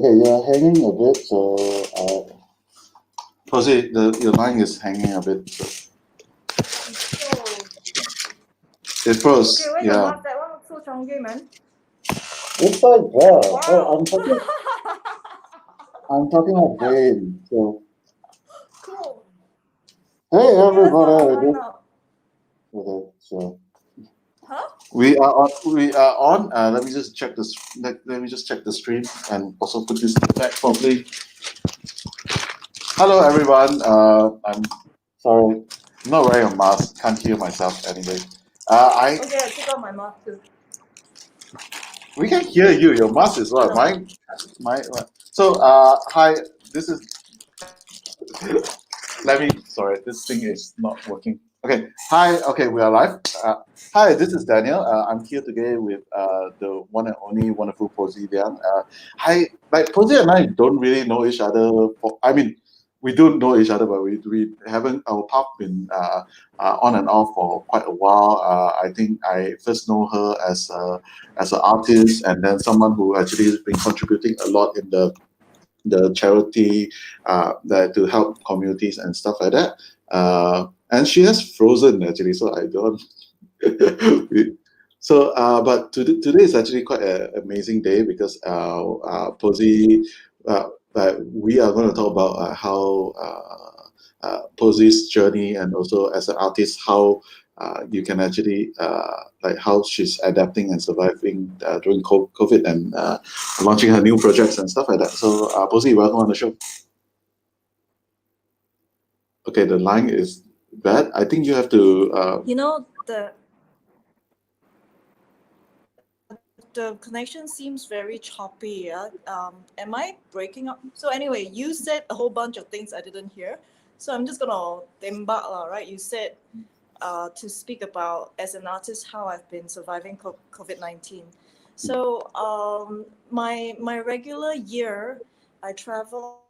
Okay, you're hanging a bit, so Poesy, your line is hanging a bit. So. It froze. Okay, where yeah. your mask? That one looks so chunky, man. It's like that. Wow. Oh, I'm talking of brain. So. Cool. Hey everybody. Okay, so. Huh? We are on. We are on. Let me just check this. Let me just check the stream and also put this back properly. Hello everyone. I'm sorry. I'm not wearing a mask. Can't hear myself anyway. Okay, I took off my mask too. We can hear you. Your mask is what? No. My. So hi. This is. Let me. Sorry, this thing is not working. Okay. Hi. Okay, we are live. Hi, this is Daniel. I'm here today with the one and only wonderful Poesy Liang. Hi. Like Poesy and I don't really know each other. We do know each other, but we haven't. Our path been on and off for quite a while. I think I first know her as an artist, and then someone who actually has been contributing a lot in the charity that to help communities and stuff like that. And she has frozen actually, so I don't. But today is actually quite an amazing day because Posey, we are going to talk about how Posey's journey and also as an artist, how you can actually like how she's adapting and surviving during COVID and launching her new projects and stuff like that. So, Posey, welcome on the show. Okay, the line is bad. I think you have to. The connection seems very choppy. Yeah? Am I breaking up? So anyway, you said a whole bunch of things I didn't hear. So I'm just gonna tembak, right? You said to speak about as an artist how I've been surviving COVID-19. So my regular year, I travel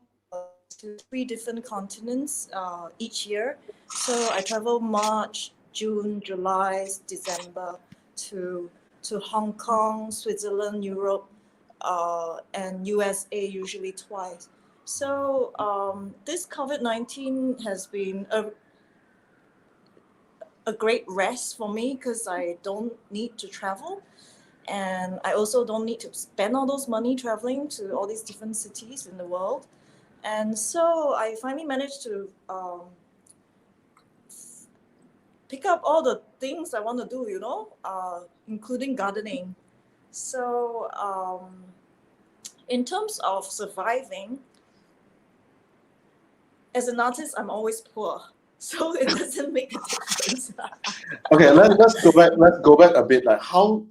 to 3 different continents each year. So I travel March, June, July, December to Hong Kong, Switzerland, Europe, and USA usually twice. So this COVID-19 has been a great rest for me because I don't need to travel. And I also don't need to spend all those money traveling to all these different cities in the world. And so I finally managed to pick up all the things I want to do, including gardening. So in terms of surviving, as an artist, I'm always poor. So it doesn't make a difference. Okay, let's go back. Let's go back a bit. Like how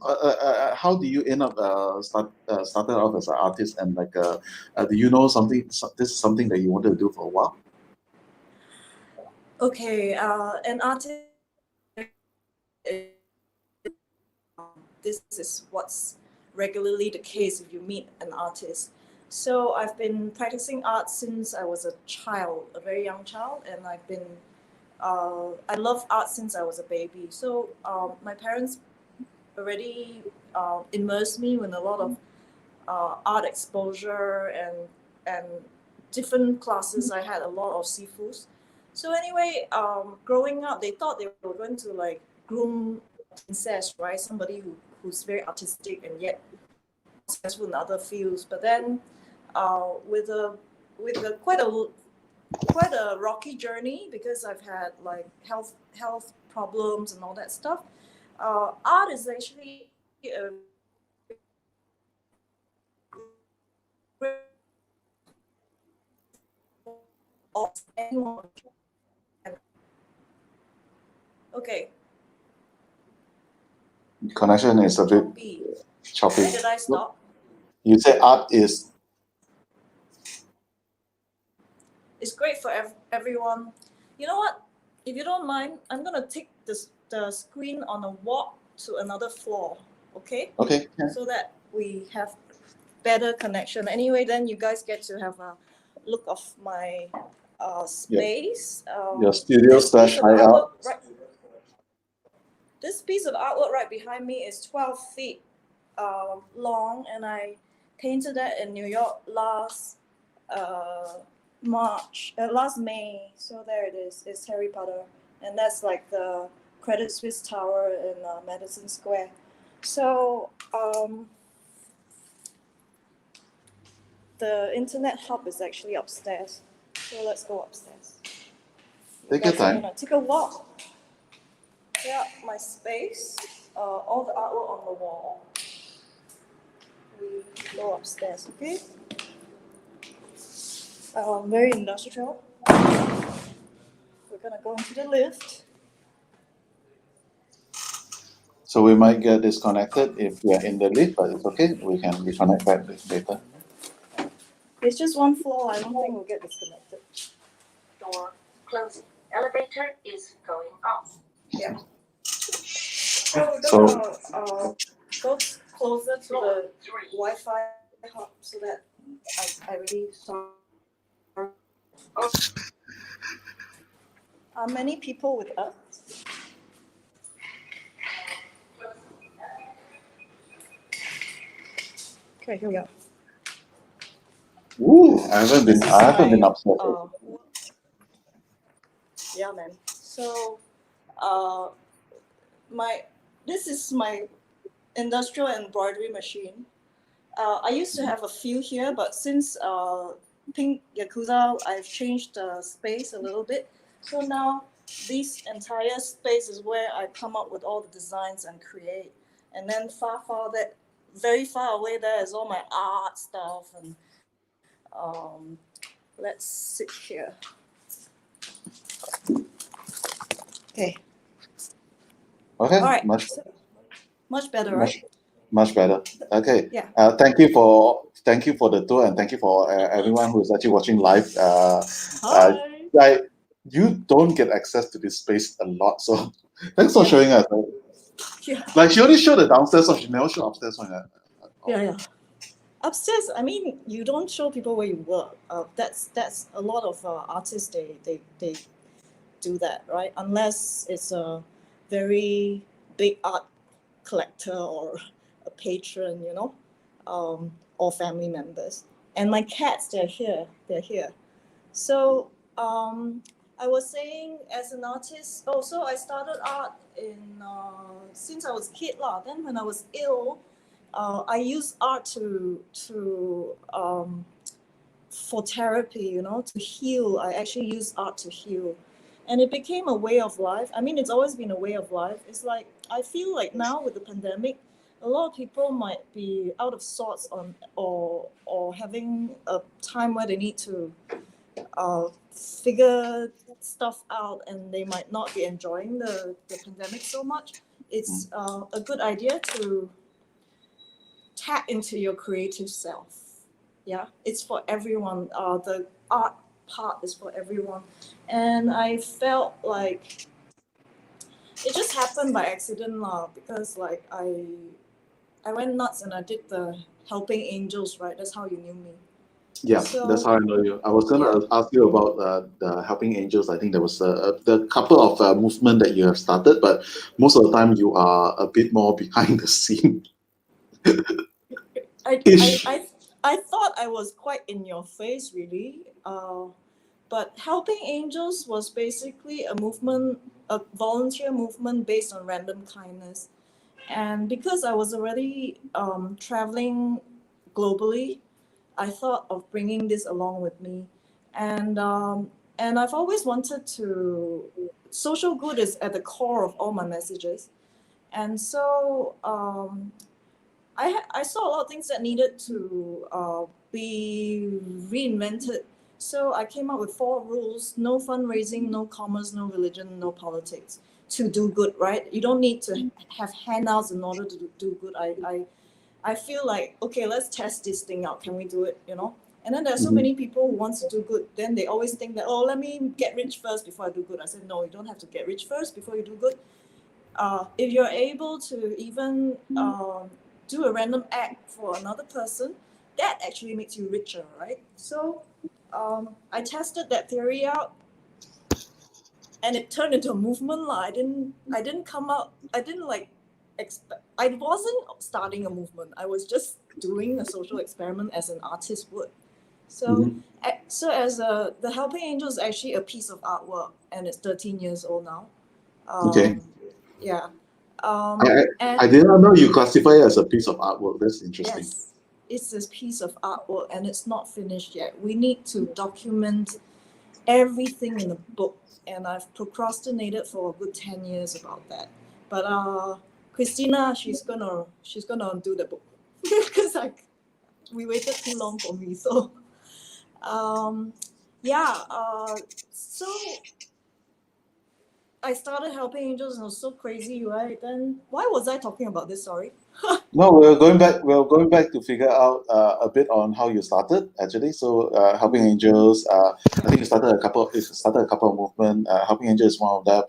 do you end up started off as an artist and like do you know something? This is something that you wanted to do for a while. Okay, an artist. This is what's regularly the case if you meet an artist. So I've been practicing art since I was a child, a very young child, and I've been I love art since I was a baby. So my parents already immersed me in a lot of art exposure and different classes. I had a lot of seafoods. So anyway, growing up, they thought they were going to like groom a princess, right? Somebody who's very artistic and yet successful in other fields. But then, with quite a rocky journey because I've had like health problems and all that stuff. Art is actually a of anyone. Okay. Connection is a bit choppy. Where did I stop? You said art is. It's great for everyone. You know what? If you don't mind, I'm gonna take the screen on a walk to another floor. Okay? Okay. Yeah. So that we have better connection. Anyway, then you guys get to have a look of my space. Your studio slash hideout. This piece of artwork right behind me is 12 feet long, and I painted that in New York last May. So there it is. It's Harry Potter, and that's like the Credit Suisse Tower in Madison Square. So the internet hub is actually upstairs. So let's go upstairs. Take your time. Take a walk. Yeah, my space. All the artwork on the wall. We go upstairs, okay? Very industrial. We're gonna go into the lift. So we might get disconnected if we are in the lift, but it's okay. We can reconnect back later. It's just one floor. I don't think we'll get disconnected. Door closing. Elevator is going up. Yeah. So we're gonna go closer to the Wi-Fi hub so that I really start. Are many people with us? Okay, here we go. Ooh, I haven't been upstairs. Yeah, man. So, this is my industrial embroidery machine. I used to have a few here, but since Pink Yakuza, I've changed the space a little bit. So now this entire space is where I come up with all the designs and create. And then very far away there is all my art stuff. And let's sit here. Okay. Okay. All right. Much better, right? Much better. Okay. Yeah. Thank you for the tour, and thank you for everyone who is actually watching live. Hi. You don't get access to this space a lot, so thanks for showing us. Yeah. Like she only showed the downstairs, so she never showed upstairs one. Yeah. Upstairs, I mean, you don't show people where you work. That's a lot of artists. They do that, right? Unless it's a very big art collector or a patron, or family members. And my cats, they're here. So I was saying, as an artist, so I started art since I was a kid lah. Then when I was ill, I used art for therapy, to heal. I actually use art to heal. And it became a way of life. I mean, it's always been a way of life. It's like, I feel like now with the pandemic, a lot of people might be out of sorts or having a time where they need to figure stuff out, and they might not be enjoying the pandemic so much. It's a good idea to tap into your creative self. Yeah, it's for everyone. The art part is for everyone. And I felt like it just happened by accident because like I went nuts and I did the Helping Angels, right? That's how you knew me. Yeah, that's how I know you. I was going to ask you about the Helping Angels. I think there was the couple of movement that you have started, but most of the time you are a bit more behind the scene. I thought I was quite in your face, really. But Helping Angels was basically a volunteer movement based on random kindness. And because I was already traveling globally, I thought of bringing this along with me. And I've always wanted to, social good is at the core of all my messages. And so I saw a lot of things that needed to be reinvented. So I came up with 4 rules: no fundraising, no commerce, no religion, no politics, to do good, right? You don't need to have handouts in order to do good. I feel like, okay, let's test this thing out. Can we do it, And then there are so many people who want to do good. Then they always think that, let me get rich first before I do good. I said, no, you don't have to get rich first before you do good. If you're able to even do a random act for another person, that actually makes you richer, right? So I tested that theory out, and it turned into a movement. I didn't expect. I wasn't starting a movement. I was just doing a social experiment as an artist would. So, Mhm. so as the Helping Angel is actually a piece of artwork, and it's 13 years old now. Okay. Yeah. I And did not know you classify it as a piece of artwork. That's interesting. yes, it's this piece of artwork, and it's not finished yet. We need to document everything in the book, and I've procrastinated for a good 10 years about that. But Christina, she's gonna do the book because we waited too long for me. So yeah, so I started Helping Angels and it was so crazy, right? Then why was I talking about this? Sorry. No, we're going back. We're going back to figure out a bit on how you started actually. So, Helping Angels. I think you started a couple. You started a couple of movement. Helping Angels is one of them.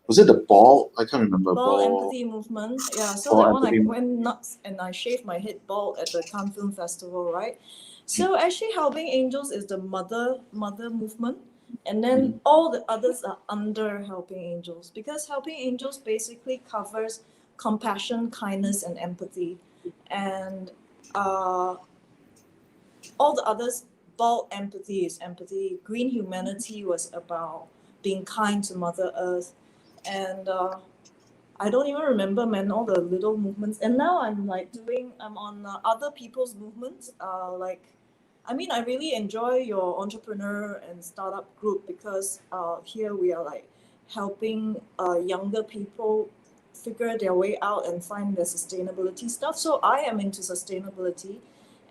Was it the ball? I can't remember. Ball empathy movement. Yeah, so Ball that one I empathy. went nuts and I shaved my head bald at the Cannes Film Festival, right? So actually Helping Angels is the mother movement, and then all the others are under Helping Angels, because Helping Angels basically covers compassion, kindness, and empathy. And all the others, Bald empathy is empathy, Green Humanity was about being kind to Mother Earth, and I don't even remember, man, all the little movements. And now I'm on other people's movements. I really enjoy your entrepreneur and startup group, because here we are like helping younger people figure their way out and find their sustainability stuff. So I am into sustainability.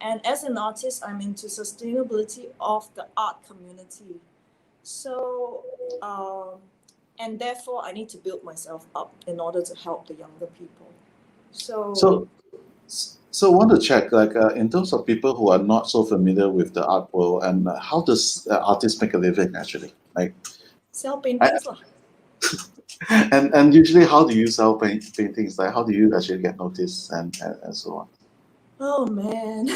And as an artist, I'm into sustainability of the art community. So, and therefore, I need to build myself up in order to help the younger people. So, So, so want to check, like, in terms of people who are not so familiar with the art world, and how does artists make a living actually? Like, sell I, paintings lah. and usually, how do you sell paintings? Like, how do you actually get noticed and so on? Oh man.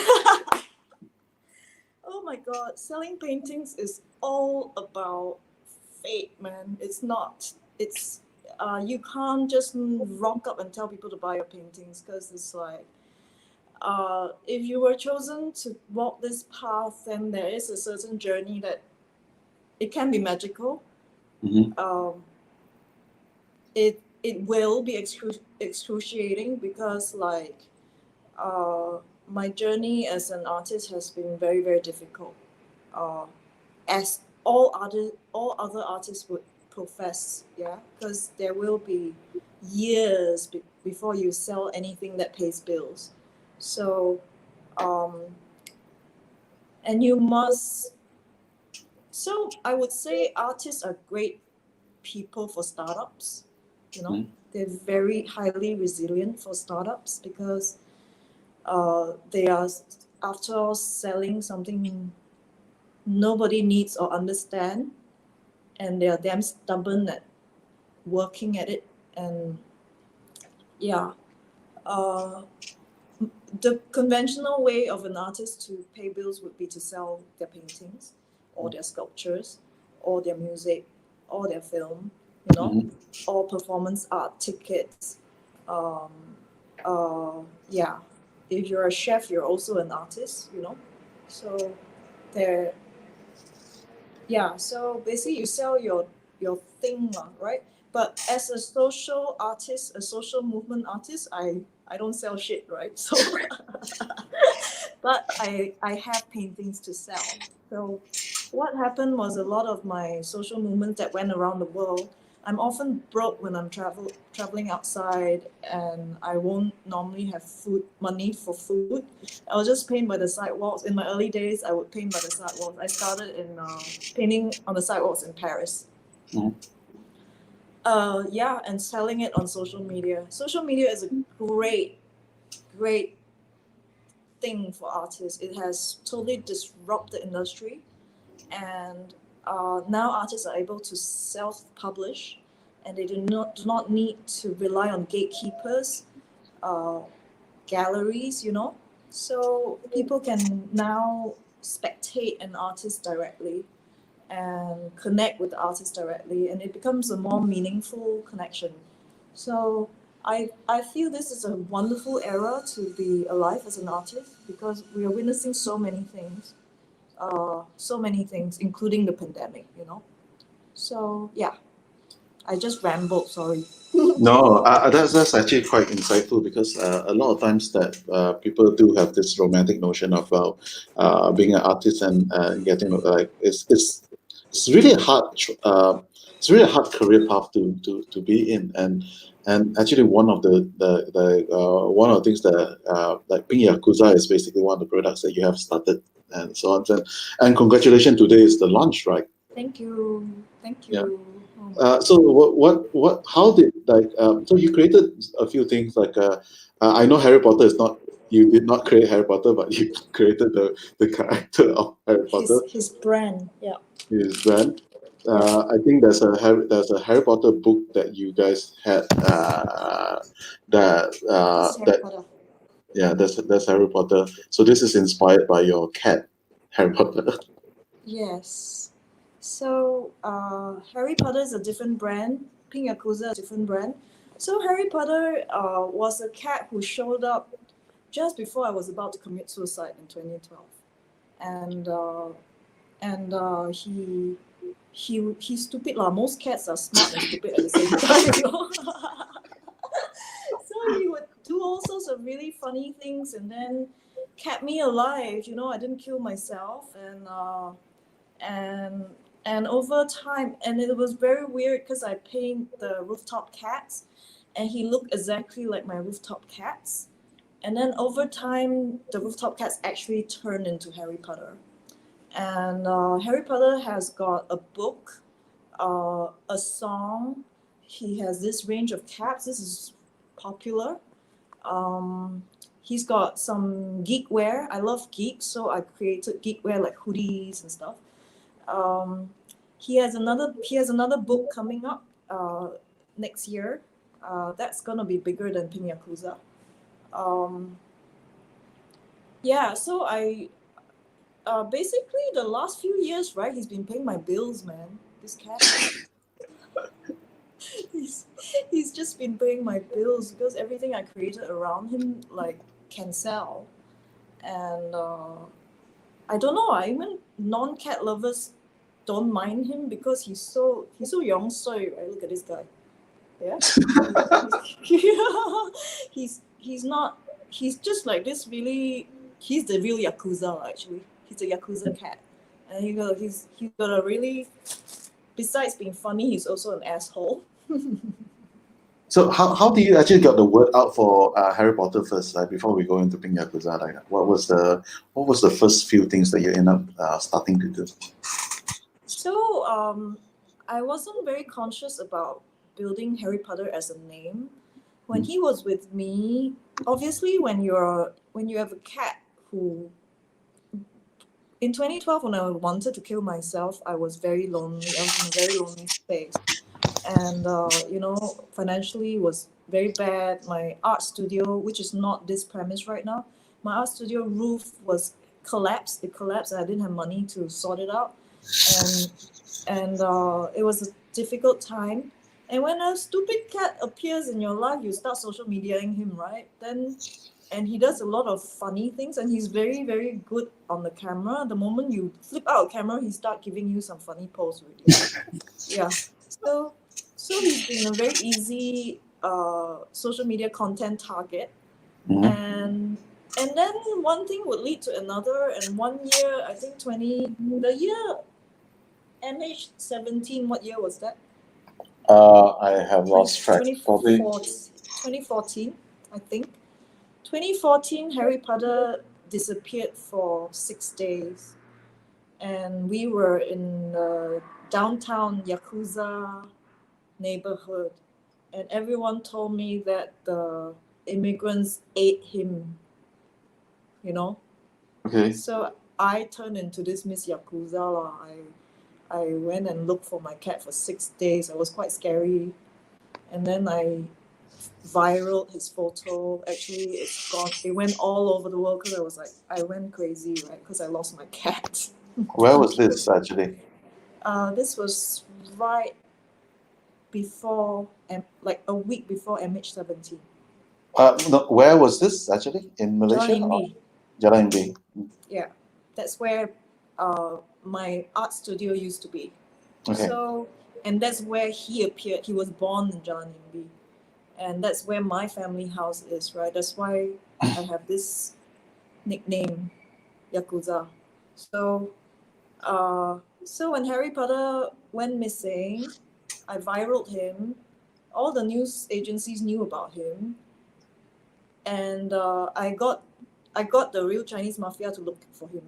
Oh my God. Selling paintings is all about fate, man. It's not. It's you can't just rock up and tell people to buy your paintings, because it's like if you were chosen to walk this path, then there is a certain journey that it can be magical. Mhm. It will be excruciating, because like my journey as an artist has been very, very difficult, as all other artists would profess, yeah, because there will be years before you sell anything that pays bills. So and you must so I would say artists are great people for startups. Mhm. They're very highly resilient for startups, because they are, after all, selling something nobody needs or understand, and they are damn stubborn at working at it. And yeah, uh, the conventional way of an artist to pay bills would be to sell their paintings or their sculptures or their music or their film, Mhm. or performance art tickets. Um, yeah, if you're a chef, you're also an artist. So there, yeah. So basically, you sell your thing, right? But as a social artist, a social movement artist, I don't sell shit, right? So but I have paintings to sell. So what happened was, a lot of my social movements that went around the world, I'm often broke when I'm traveling outside, and I won't normally have money for food. I'll just paint by the sidewalks. In my early days, I would paint by the sidewalks. I started in painting on the sidewalks in Paris. Mhm. Yeah, and selling it on social media. Social media is a great, great thing for artists. It has totally disrupted the industry, and now artists are able to self-publish, and they do not need to rely on gatekeepers, uh, galleries. So people can now spectate an artist directly and connect with the artist directly, and it becomes a more meaningful connection. So I feel this is a wonderful era to be alive as an artist because we are witnessing so many things, including the pandemic. So yeah, I just rambled. Sorry. No, that's actually quite insightful because a lot of times that people do have this romantic notion of being an artist and getting like it's really a hard it's really a hard career path to be in and actually one of the one of the things that like being Yakuza is basically one of the products that you have started and so on and congratulations, today is the launch, right? Thank you. Thank you. Yeah. Oh, So how did like so you created a few things like I know Harry Potter is not, you did not create Harry Potter, but you created the character of Harry Potter, his brand. Yeah. his brand. Yeah. I think there's a Harry Potter book that you guys had This is Harry that Potter. yeah, that's Harry Potter. So this is inspired by your cat, Harry Potter. Yes. So Harry Potter is a different brand. Pink Yakuza is a different brand. So Harry Potter was a cat who showed up just before I was about to commit suicide in 2012, and he's stupid lah. Most cats are smart and stupid at the same time. So he would do all sorts of really funny things and then kept me alive. I didn't kill myself, and and over time, and it was very weird because I paint the rooftop cats, and he looked exactly like my rooftop cats. And then over time, the rooftop cats actually turned into Harry Potter. And Harry Potter has got a book, a song. He has this range of caps. This is popular. He's got some geek wear. I love geeks, so I created geek wear like hoodies and stuff. He has another book coming up next year. That's gonna be bigger than Pin Yakuza. Yeah, so I basically the last few years, right? He's been paying my bills, man. This cat. he's just been paying my bills because everything I created around him like can sell, and I don't know. Even non-cat lovers don't mind him because he's so young soy, right? Look at this guy. Yeah. He's not. He's just like this. Really, he's the real Yakuza. Actually, he's a Yakuza cat, and he's got a really. Besides being funny, he's also an asshole. So how do you actually get the word out for Harry Potter first, like before we go into Pink Yakuza? Like, what was the first few things that you end up starting to do? So I wasn't very conscious about building Harry Potter as a name. When he was with me, obviously when you have a cat who in 2012 when I wanted to kill myself, I was very lonely. I was in a very lonely space. And financially was very bad. My art studio, which is not this premise right now, my art studio roof was collapsed. It collapsed and I didn't have money to sort it out. And it was a difficult time. And when a stupid cat appears in your life, you start social mediaing him, right? And he does a lot of funny things, and he's very, very good on the camera. The moment you flip out a camera, he start giving you some funny pose already. Yeah. So he's been a very easy social media content target. Mhm. And then one thing would lead to another, and one year, I think the year MH17, what year was that? I have lost track. Probably 2014, I think. 2014, Harry Potter disappeared for 6 days. And we were in the downtown Yakuza neighborhood. And everyone told me that the immigrants ate him, okay. So I turned into this Miss Yakuza. I went and looked for my cat for 6 days. It was quite scary. And then I viral his photo. Actually, it's gone. It went all over the world because I went crazy, right? Because I lost my cat. Where was this actually? This was right before, like a week before MH17. No, where was this actually? In Malaysia? Jalan Or Imbi. Jalan Imbi. Yeah, that's where my art studio used to be. Okay. So, and that's where he appeared. He was born in Jalan Imbi. And that's where my family house is, right? That's why I have this nickname, Yakuza. So, so when Harry Potter went missing, I viraled him. All the news agencies knew about him, and I got the real Chinese mafia to look for him,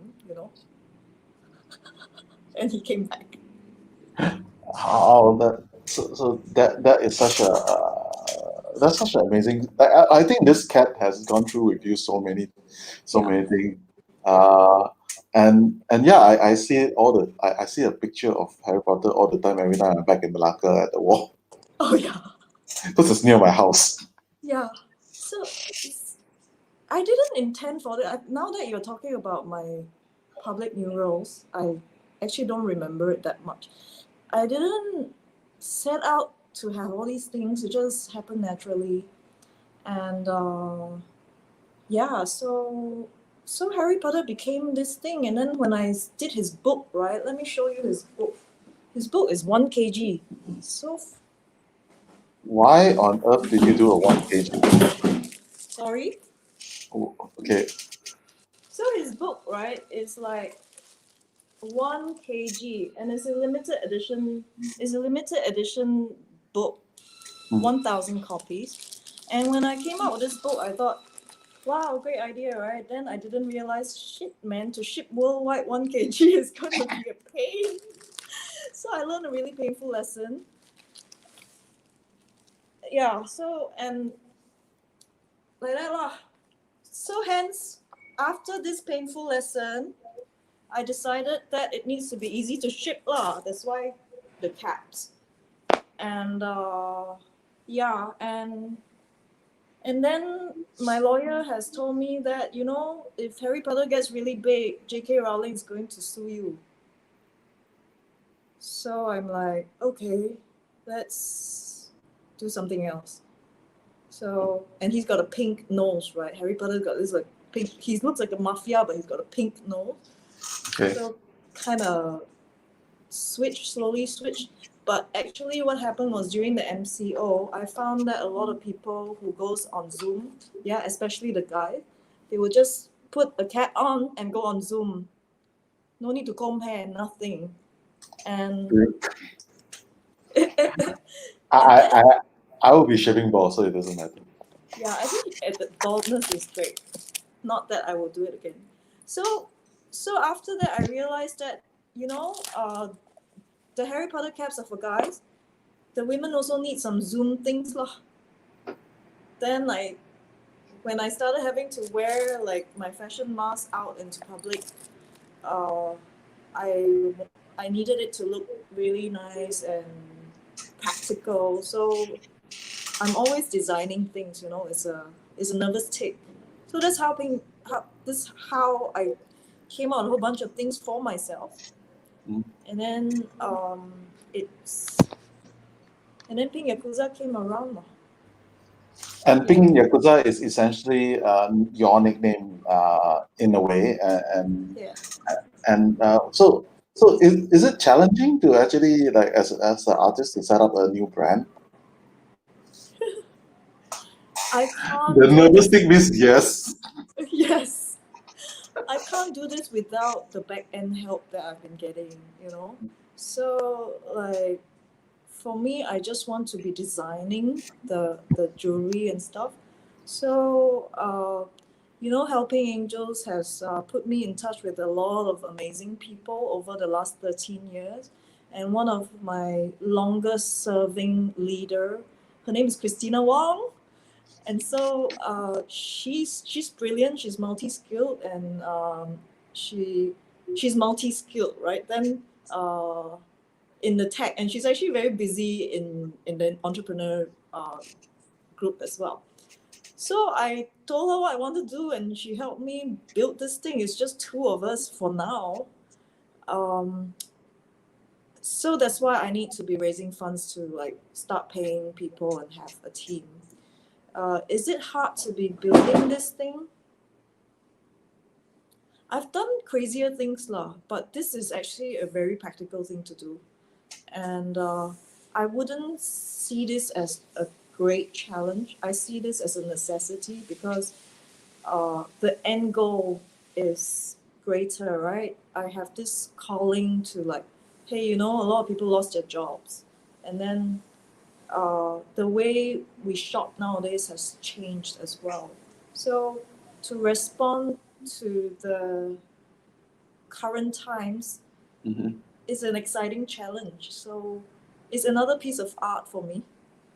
and he came back. How that so that is such a that's such an amazing. I think this cat has gone through with you so many things. Uh, and yeah, I see it all the I see a picture of Harry Potter all the time. Every time I'm back in Malacca at the wall, Oh yeah, because it's near my house. yeah. So I didn't intend for it. Now that you're talking about my public murals, I actually don't remember it that much. I didn't set out to have all these things. It just happened naturally, and yeah. So Harry Potter became this thing, and then when I did his book, right? Let me show you his book. His book is 1 kg. So Why on earth did you do a 1 kg? sorry. Oh, okay, So his book, right, is like 1 kg, and it's a limited edition. It's a limited edition book, 1,000 copies. And when I came out with this book, I thought, wow, great idea, right? Then I didn't realize, shit, man, to ship worldwide 1 kg is going to be a pain. So I learned a really painful lesson. Yeah, so, and like that lah. So hence, after this painful lesson, I decided that it needs to be easy to ship lah. That's why the caps. And yeah, and then my lawyer has told me that, if Harry Potter gets really big, J.K. Rowling is going to sue you. So I'm like, okay, let's do something else. So, and he's got a pink nose, right? Harry Potter got this like pink. He looks like a mafia, but he's got a pink nose. okay. So kind of slowly switch. But actually what happened was during the MCO, I found that a lot of people who goes on Zoom, yeah, especially the guy, they would just put a cat on and go on Zoom. No need to comb hair, nothing. And I will be shaving bald, so it doesn't matter. yeah, I think the baldness is great. Not that I will do it again. So after that, I realized that, the Harry Potter caps are for guys. The women also need some Zoom things lah. Then when I started having to wear like my fashion mask out into public, I needed it to look really nice and practical. So I'm always designing things. It's a nervous tick. So that's how I came out with a whole bunch of things for myself. And then Pink Yakuza came around. And Pink Yakuza is essentially your nickname in a way, Yeah. and so is it challenging to actually like as an artist to set up a new brand? I can't. The nervous thing means yes. Yes. I can't do this without the back end help that I've been getting, So like for me, I just want to be designing the jewelry and stuff. So Helping Angels has put me in touch with a lot of amazing people over the last 13 years. And one of my longest serving leader, her name is Christina Wong. And so she's brilliant. She's multi-skilled, and she's multi-skilled, right? Then in the tech, and she's actually very busy in the entrepreneur group as well. So I told her what I want to do, and she helped me build this thing. It's just two of us for now. So that's why I need to be raising funds to like start paying people and have a team. Is it hard to be building this thing? I've done crazier things lah, but this is actually a very practical thing to do. And I wouldn't see this as a great challenge. I see this as a necessity because the end goal is greater, right? I have this calling to like, hey, you know, a lot of people lost their jobs. And then the way we shop nowadays has changed as well. So to respond to the current times Mhm. is an exciting challenge. So it's another piece of art for me,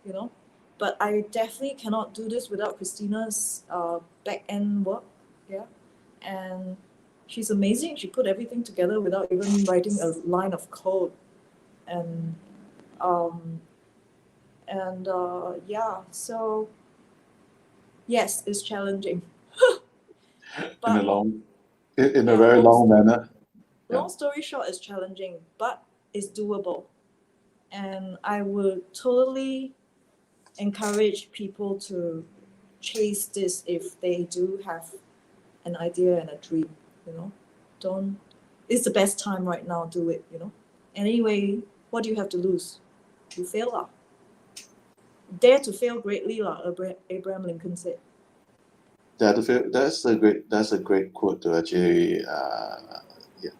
you know. But I definitely cannot do this without Christina's back end work, yeah. And she's amazing. She put everything together without even writing a line of code, and um, yeah. So yes, it's challenging. In a But long, in a yeah, very long manner. Yeah. long story short, it's challenging, but it's doable. And I would totally encourage people to chase this if they do have an idea and a dream, you know. Don't It's the best time right now, do it, you know. Anyway, what do you have to lose? You fail lah. Dare to fail greatly lah, Abraham Lincoln said. Yeah, that's a great quote to actually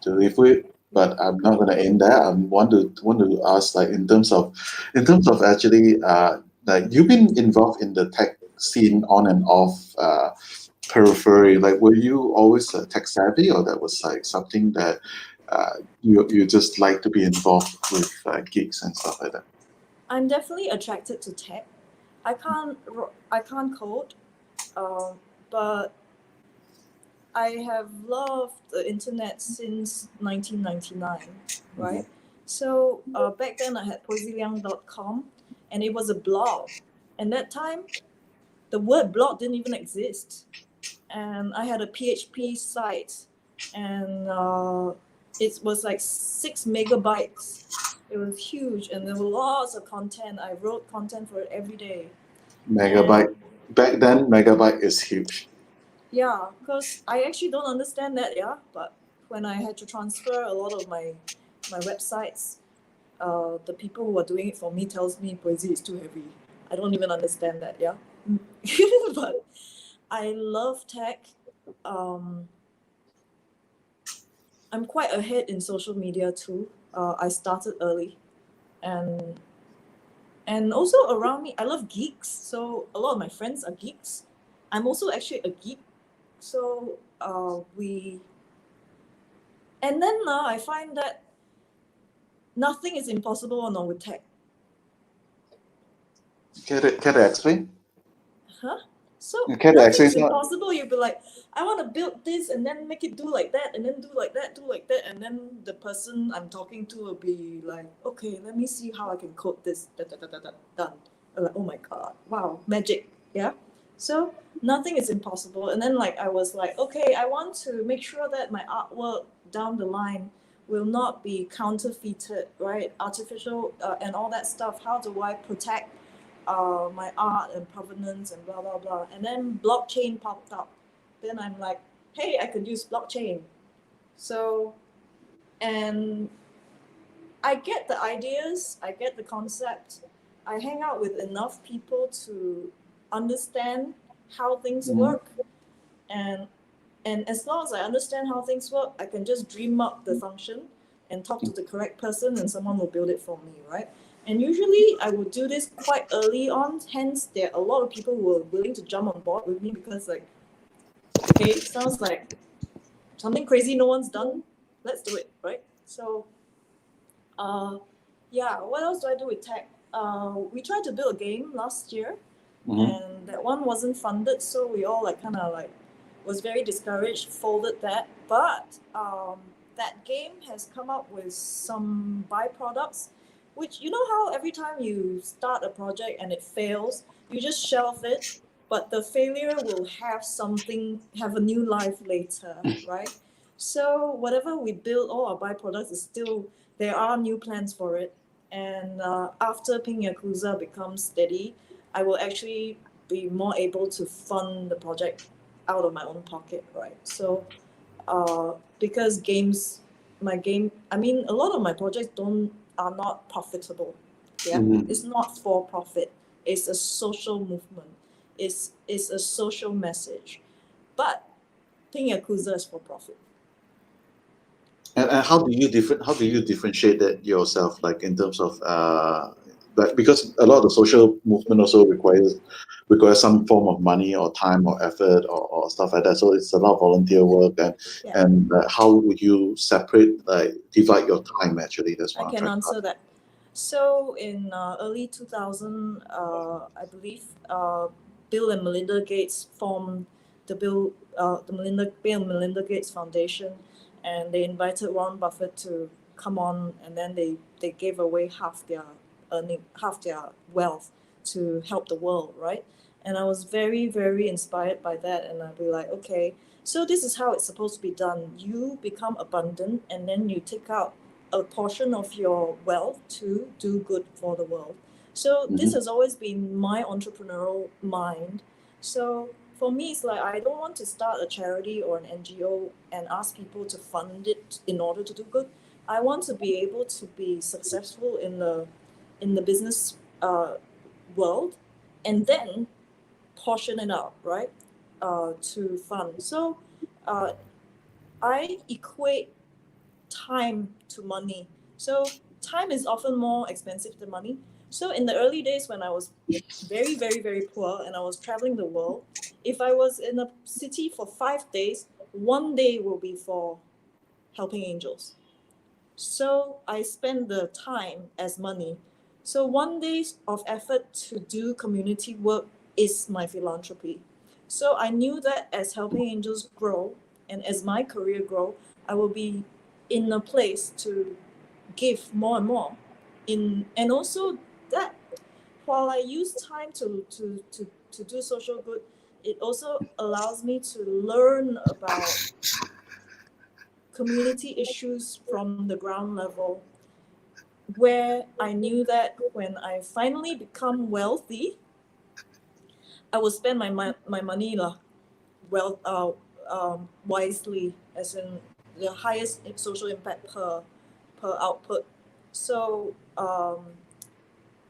to live with. But I'm not going to end there. I want to ask, like, in terms of actually like, you've been involved in the tech scene on and off periphery. Like, were you always tech savvy, or that was like something that you just like to be involved with gigs and stuff like that? I'm definitely attracted to tech. I can't code, but I have loved the internet since 1999, right? So back then I had poesyliang.com, and it was a blog. And that time, the word blog didn't even exist. And I had a PHP site, and it was like 6 megabytes. It was huge, and there were lots of content. I wrote content for it every day. Megabyte. Back then, megabyte is huge. Yeah, because I actually don't understand that, yeah. But when I had to transfer a lot of my websites, the people who are doing it for me tells me poesy is too heavy. I don't even understand that, yeah. But I love tech. I'm quite ahead in social media too. I started early, and also around me, I love geeks. So a lot of my friends are geeks. I'm also actually a geek. So and then now I find that nothing is impossible now with tech. Can I explain? Huh? So Can I nothing is explain? impossible. You'll be like, I want to build this and then make it do like that and then do like that, and then the person I'm talking to will be like, okay, let me see how I can code this. Done. I'm like, oh my god, wow, magic, yeah. So nothing is impossible. And then like I was like, okay, I want to make sure that my artwork down the line will not be counterfeited, right? Artificial and all that stuff. How do I protect my art and provenance and blah blah blah? And then blockchain popped up. Then I'm like, hey, I could use blockchain. So, and I get the ideas, I get the concept. I hang out with enough people to understand how things work, and as long as I understand how things work, I can just dream up the function and talk to the correct person, and someone will build it for me, right? And usually I would do this quite early on, hence there are a lot of people who are willing to jump on board with me because like, okay, sounds like something crazy no one's done, let's do it, right? So yeah, what else do I do with tech? We tried to build a game last year, and that one wasn't funded, so we all like kind of like was very discouraged, folded that. But that game has come up with some byproducts, which, you know how every time you start a project and it fails, you just shelve it, but the failure will have a new life later, right? So whatever we build, all our byproducts is still, there are new plans for it. And after Pink Yakuza becomes steady, I will actually be more able to fund the project out of my own pocket, right? So because games, I mean, a lot of my projects are not profitable. Yeah, it's not for profit. It's a social movement. It's a social message. But Pink Yakuza is for profit. And how do you differentiate that yourself, like in terms of like, because a lot of the social movement also requires some form of money or time or effort or stuff like that. So it's a lot of volunteer work, Yeah. and how would you separate, like divide your time? Actually, that's what I I'm can trying to answer that. So in early 2000, I believe Bill and Melinda Gates formed the Bill and Melinda Gates Foundation, and they invited Warren Buffett to come on, and then they gave away half their wealth to help the world, right? And I was very, very inspired by that, and I'd be like, okay, so this is how it's supposed to be done. You become abundant, and then you take out a portion of your wealth to do good for the world. So this has always been my entrepreneurial mind. So for me, it's like I don't want to start a charity or an NGO and ask people to fund it in order to do good. I want to be able to be successful in the business world, and then portion it out, right, to fund. So I equate time to money. So time is often more expensive than money. So in the early days when I was very, very, very poor and I was traveling the world, if I was in a city for 5 days, one day will be for helping angels. So I spend the time as money. So one day of effort to do community work is my philanthropy. So I knew that as helping angels grow and as my career grow, I will be in a place to give more and more. And also that while I use time to do social good, it also allows me to learn about community issues from the ground level, where I knew that when I finally become wealthy, I will spend my money wisely, as in the highest social impact per output. So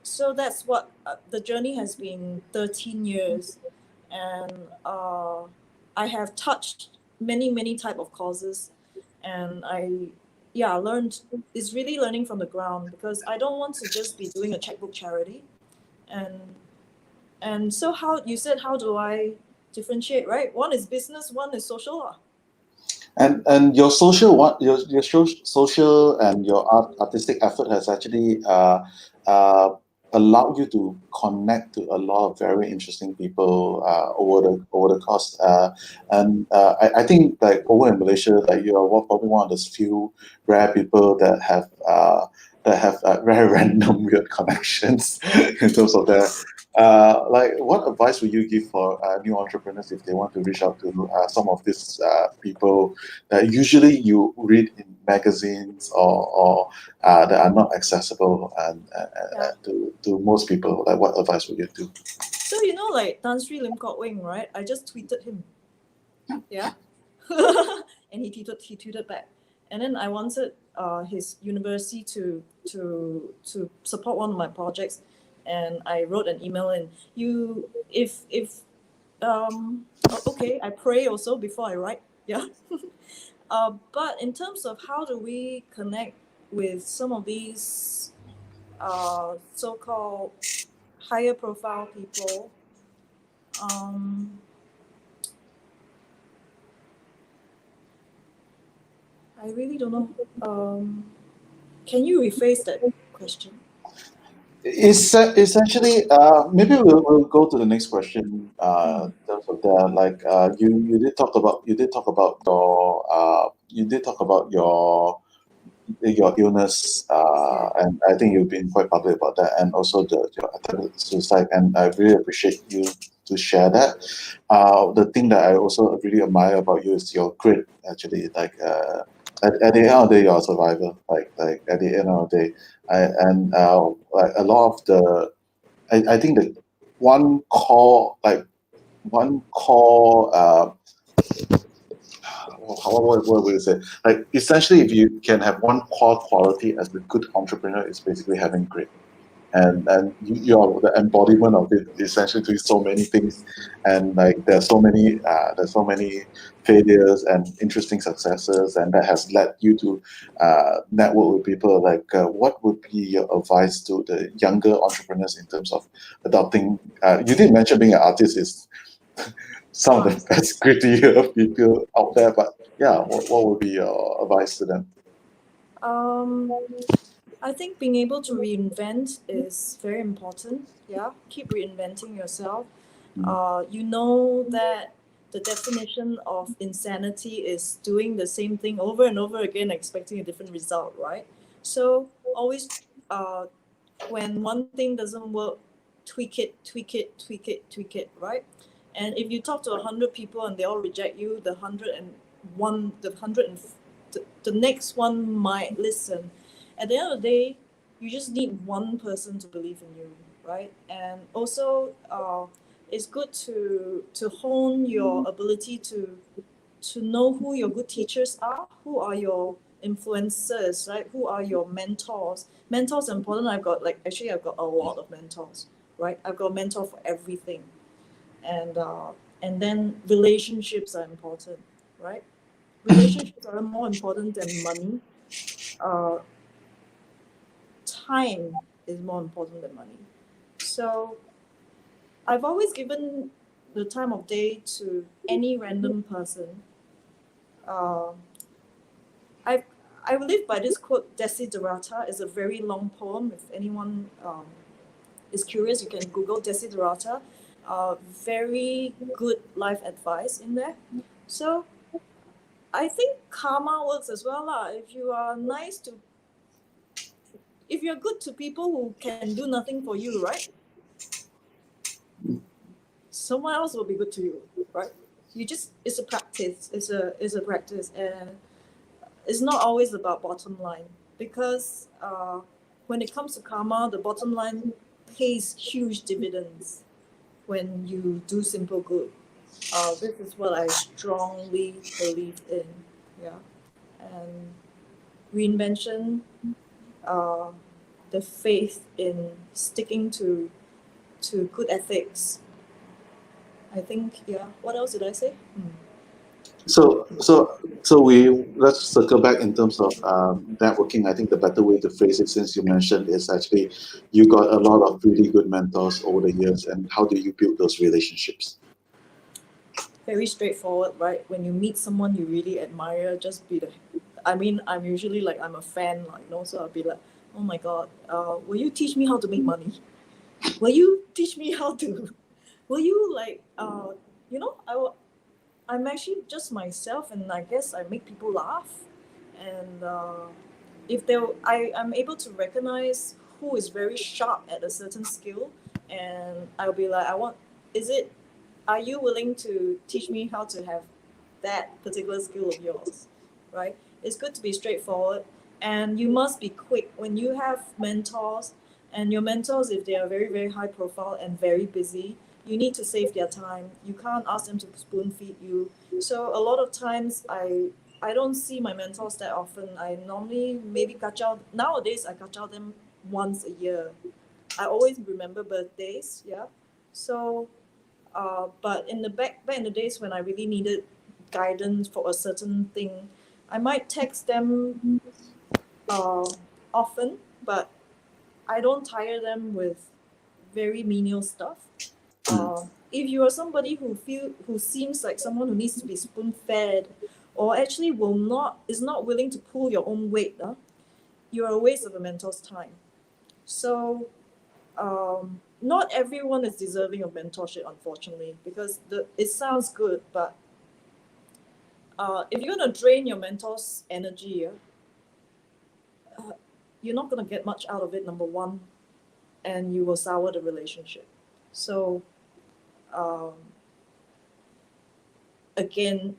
so that's what the journey has been. 13 years, and I have touched many type of causes, and I learned. It's really learning from the ground, because I don't want to just be doing a checkbook charity. And so how you said, how do I differentiate, right? One is business, one is social. And your social social and your artistic effort has actually uh, allowed you to connect to a lot of very interesting people over the course, and I think like over in Malaysia, like you are probably one of those few rare people that have very random weird connections in terms of their like, what advice would you give for new entrepreneurs if they want to reach out to some of these people that usually you read in magazines or that are not accessible to most people? Like, what advice would you do? So like Tan Sri Lim Kok Wing, right? I just tweeted him, yeah, and he tweeted back, and then I wanted his university to support one of my projects, and I wrote an email in. You if okay, I pray also before I write, yeah. But in terms of how do we connect with some of these so-called higher profile people, I really don't know. Can you rephrase that question? It's essentially maybe we'll go to the next question in terms of that. Like you did talk about your your illness, and I think you've been quite public about that, and also your attempted suicide, and I really appreciate you to share that. The thing that I also really admire about you is your grit. Actually, like at the end of the day, you're a survivor. Like at the end of the day, like a lot of I think that one core like one core what would you say? Like essentially, if you can have one core quality as a good entrepreneur, it's basically having grit, and you're the embodiment of it. Essentially, doing so many things, and like there's so many failures and interesting successes, and that has led you to network with people. Like, what would be your advice to the younger entrepreneurs in terms of adopting? You did mention being an artist is some of the best grittier people out there. But yeah, what would be your advice to them? I think being able to reinvent is very important. Yeah, keep reinventing yourself. You know that the definition of insanity is doing the same thing over and over again, expecting a different result, right? So always, when one thing doesn't work, tweak it, tweak it, tweak it, tweak it, right? And if you talk to 100 people and they all reject you, the 101, the next one might listen. At the end of the day, you just need one person to believe in you, right? And also, it's good to hone your ability to know who your good teachers are, who are your influencers, right? Who are your mentors? Mentors are important. I've got a lot of mentors, right? I've got a mentor for everything, and then relationships are important, right? Relationships are more important than money. Uh, Time is more important than money. So I've always given the time of day to any random person. Uh, I I live by this quote, Desiderata. Is a very long poem. If anyone is curious, you can Google Desiderata. Very good life advice in there. So I think karma works as well lah. If you're good to people who can do nothing for you, right? Someone else will be good to you, right? It's a practice. It's a practice, and it's not always about bottom line, because when it comes to karma, the bottom line pays huge dividends when you do simple good. This is what I strongly believe in. Yeah, and reinvention, uh, the faith in sticking to good ethics. I think, yeah. What else did I say? So we let's circle back in terms of networking. I think the better way to phrase it, since you mentioned, is actually you got a lot of really good mentors over the years, and how do you build those relationships? Very straightforward, right? When you meet someone you really admire, just be the. I mean, I'm usually like I'm a fan, like so I'll be like, oh my god, will you teach me how to make money? Will you teach me how to? Will you I'm actually just myself, and I guess I make people laugh, and if they I'm able to recognize who is very sharp at a certain skill, and I'll be like, are you willing to teach me how to have that particular skill of yours, right? It's good to be straightforward, and you must be quick when you have mentors. And your mentors, if they are very, very high profile and very busy, you need to save their time. You can't ask them to spoon feed you. So a lot of times I don't see my mentors that often. I normally maybe catch out. Nowadays I catch out them once a year. I always remember birthdays, yeah. So but in the back in the days when I really needed guidance for a certain thing, I might text them uh, often, but I don't tire them with very menial stuff. If you are somebody who seems like someone who needs to be spoon fed, or actually is not willing to pull your own weight, you're a waste of a mentor's time. So not everyone is deserving of mentorship, unfortunately, because it sounds good, but if you're gonna drain your mentor's energy, you're not gonna get much out of it. Number one, and you will sour the relationship. So um, again,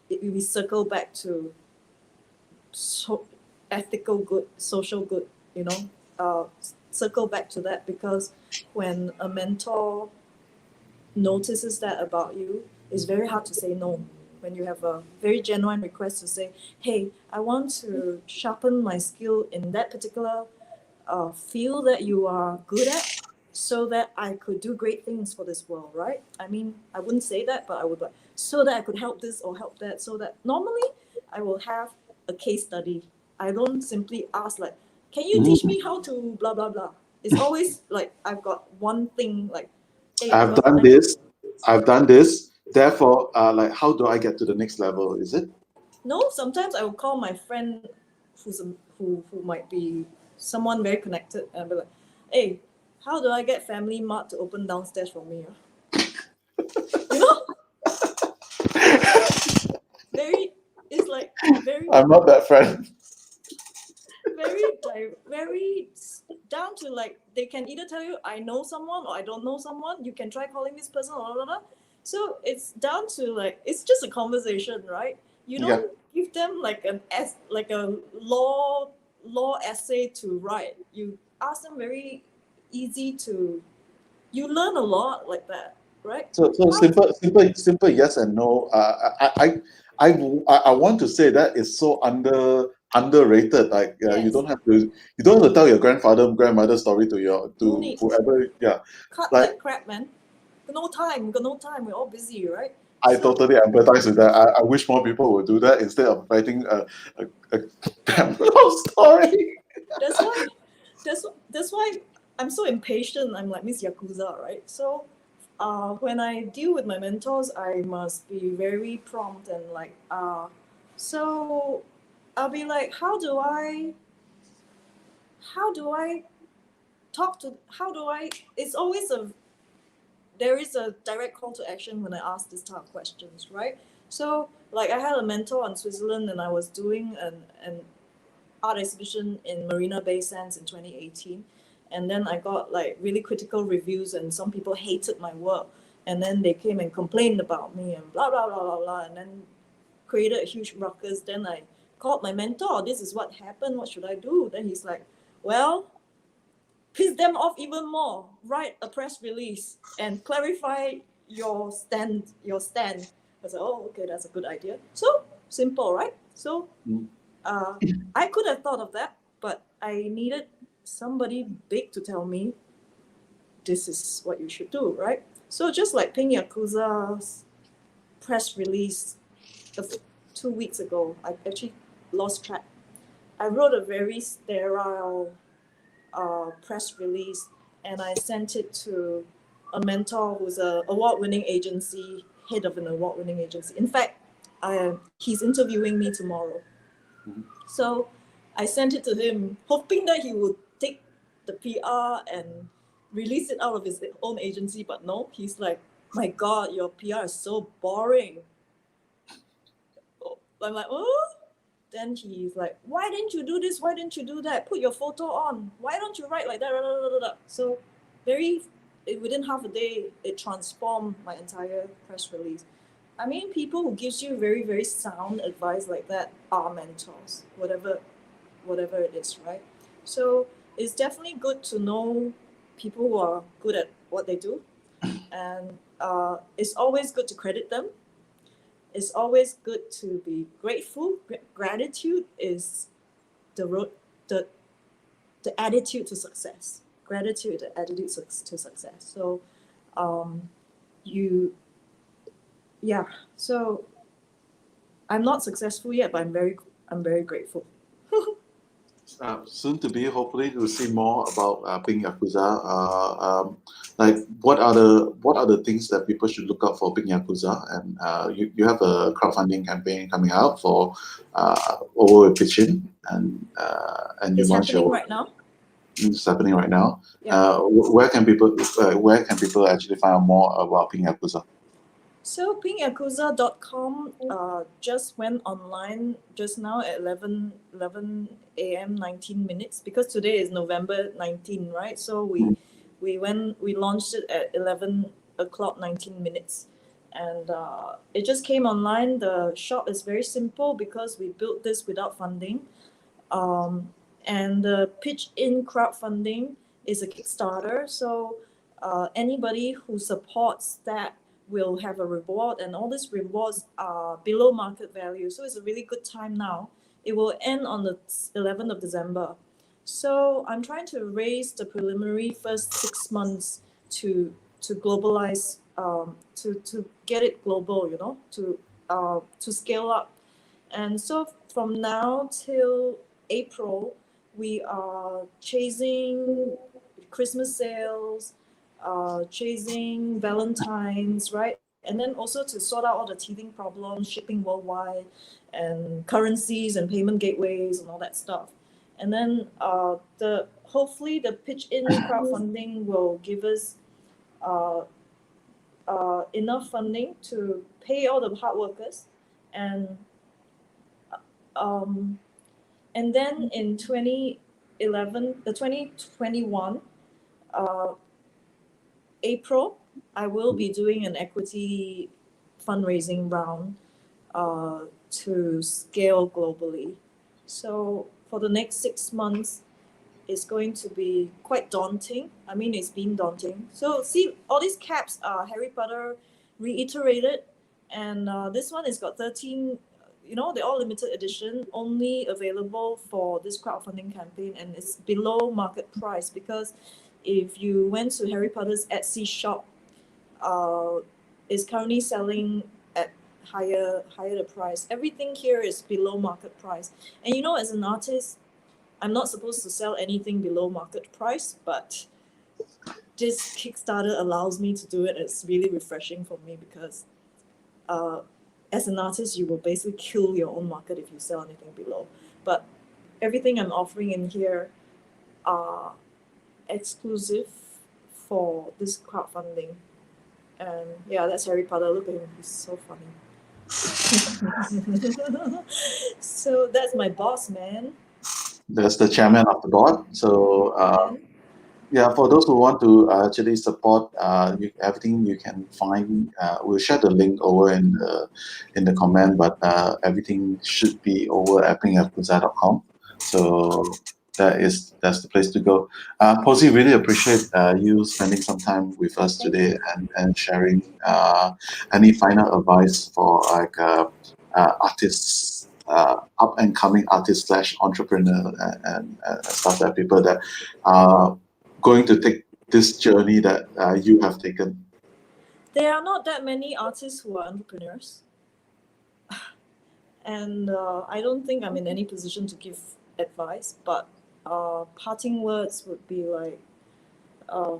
we circle back to ethical good, social good. Circle back to that, because when a mentor notices that about you, it's very hard to say no. When you have a very genuine request to say, hey, I want to sharpen my skill in that particular field that you are good at, so that I could do great things for this world, right? I mean, I wouldn't say that, but I would like, so that I could help this or help that, so that normally I will have a case study. I don't simply ask like, can you teach me how to blah, blah, blah. It's always like, I've got one thing like, hey, I've done this. I've done this. Therefore, like, how do I get to the next level? Is it? No, sometimes I will call my friend who might be someone very connected, and be like, hey, how do I get Family Mart to open downstairs for me? You know? It's like very, I'm not that friend. very down to like, they can either tell you, I know someone, or I don't know someone, you can try calling this person, or blah, blah, blah. So it's down to like, it's just a conversation, right? You don't give them like a law essay to write. You ask them very easy to, you learn a lot like that, right? So simple yes and no. I want to say that is so underrated. Like Yes. you don't have to tell your grandmother story to No need. whoever. Yeah, Cut like that crap, man. Got no time. We're all busy, right? I So- totally empathize with that. I wish more people would do that instead of writing a damn love story. That's why I'm so impatient. I'm like Miss Yakuza, right? So when I deal with my mentors, I must be very prompt and like so I'll be like, how do I talk to, it's always there is a direct call to action when I ask this type of questions, right? So like, I had a mentor in Switzerland, and I was doing an art exhibition in Marina Bay Sands in 2018, and then I got like really critical reviews, and some people hated my work, and then they came and complained about me and blah blah blah blah blah, and then created a huge ruckus. Then I called my mentor, this is what happened, what should I do? Then he's like, well, piss them off even more, write a press release and clarify your stand. I was like, oh, okay, that's a good idea. So simple, right? So I could have thought of that, but I needed somebody big to tell me this is what you should do, right? So just like Pink Yakuza's press release 2 weeks ago, I actually lost track. I wrote a very sterile press release, and I sent it to a mentor who's an award-winning agency, head of an award-winning agency. In fact, he's interviewing me tomorrow. So I sent it to him, hoping that he would take the PR and release it out of his own agency, but no, he's like, my God, your PR is so boring. I'm like, oh? Then he's like, why didn't you do this? Why didn't you do that? Put your photo on. Why don't you write like that? So within half a day, it transformed my entire press release. I mean, people who gives you very, very sound advice like that are mentors, whatever it is, right? So it's definitely good to know people who are good at what they do. And it's always good to credit them. It's always good to be grateful. Gratitude is the attitude to success. Gratitude, the attitude to success. So, So I'm not successful yet, but I'm very grateful. Soon to be, hopefully, we'll see more about Pink Yakuza. Like, what are the things that people should look out for Pink Yakuza? And you have a crowdfunding campaign coming out for over pitching, and you It's launch happening your. right now. It's happening right now. Yeah. Where can people actually find out more about Pink Yakuza? So pingyakuza.com just went online just now at 11 a.m. 19 minutes, because today is November 19, right? So we launched it at 11 o'clock 19 minutes, and it just came online. The shop is very simple because we built this without funding. And the pitch in crowdfunding is a Kickstarter, so anybody who supports that will have a reward, and all these rewards are below market value. So it's a really good time now. It will end on the 11th of December. So I'm trying to raise the preliminary first 6 months to globalize, to get it global, to scale up. And so from now till April, we are chasing Christmas sales, chasing Valentine's, right? And then also to sort out all the teething problems, shipping worldwide, and currencies and payment gateways and all that stuff. And then hopefully the pitch in crowdfunding will give us uh, enough funding to pay all the hard workers, and um, and then in 2021 April, I will be doing an equity fundraising round to scale globally. So for the next 6 months, it's going to be quite daunting. I mean, it's been daunting. So see, all these caps are Harry Potter reiterated, and this one has got 13. They're all limited edition, only available for this crowdfunding campaign, and it's below market price, because if you went to Harry Potter's Etsy shop, it's currently selling at higher the price. Everything here is below market price. And as an artist, I'm not supposed to sell anything below market price, but this Kickstarter allows me to do it. It's really refreshing for me, because as an artist, you will basically kill your own market if you sell anything below. But everything I'm offering in here are exclusive for this crowdfunding. And yeah, that's Harry Potter. Look at him, he's so funny. So that's my boss, man. That's the chairman of the board. So yeah, for those who want to actually support everything, you can find. We'll share the link over in the comment, but everything should be over at pingyakuza.com. So that's the place to go. Poesy, really appreciate you spending some time with us today and sharing any final advice for artists, up and coming artists / entrepreneur and stuff, that people that are going to take this journey that you have taken. There are not that many artists who are entrepreneurs, and I don't think I'm in any position to give advice, but parting words would be like, I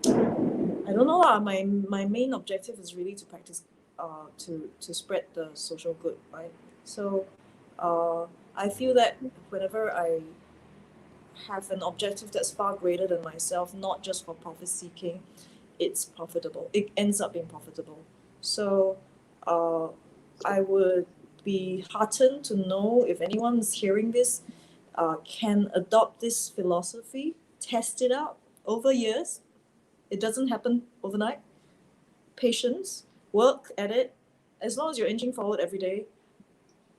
don't know lah. My main objective is really to practice, to spread the social good, right? So I feel that whenever I have an objective that's far greater than myself, not just for profit seeking, it's profitable. It ends up being profitable. So I would be heartened to know if anyone's hearing this can adopt this philosophy, test it out over years. It doesn't happen overnight. Patience, work at it. As long as you're inching forward every day,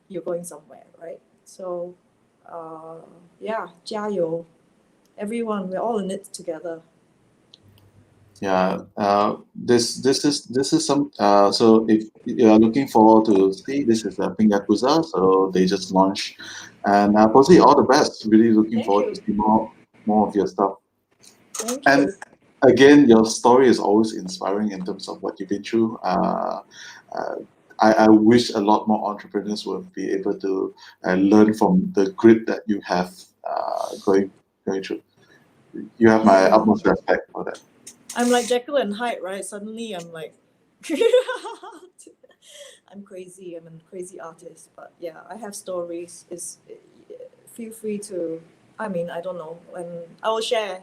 you're going somewhere, right? So yeah, 加油. Everyone, we're all in it together. Yeah, this is some. So if you are looking forward to see, this is Ping Yakuza. So they just launched, and Poesy, all the best. Really looking forward to see more of your stuff. Thank And you. again, your story is always inspiring in terms of what you've been through. I wish a lot more entrepreneurs would be able to learn from the grit that you have going through. You have my utmost respect for that. I'm like Jekyll and Hyde, right? Suddenly I'm like, I'm crazy. I'm a crazy artist. But yeah, I have stories. Feel free to, I mean, I don't know. And I will share.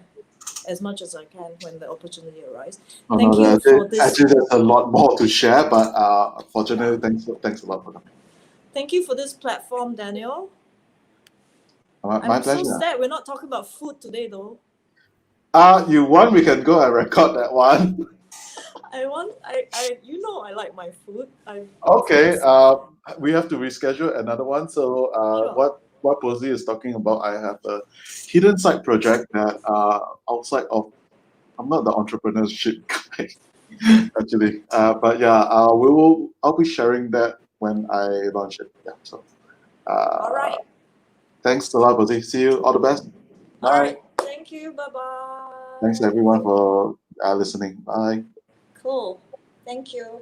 as much as I can when the opportunity arises. Oh, Thank no, you for this. actually, there's a lot more to share, but fortunately, thanks a lot for coming. Thank you for this platform, Daniel. My I'm so pleasure. sad we're not talking about food today, though. You want, we can go and record that one. I like my food. Okay, we have to reschedule another one. So Sure. what Poesy is talking about, I have a hidden side project that outside of, I'm not the entrepreneurship guy actually, but yeah, I'll be sharing that when I launch it. Yeah, so All right. thanks a lot, Poesy. See you. All the best. All Bye. right. Thank you. Bye-bye. Thanks everyone for listening. Bye. Cool. Thank you.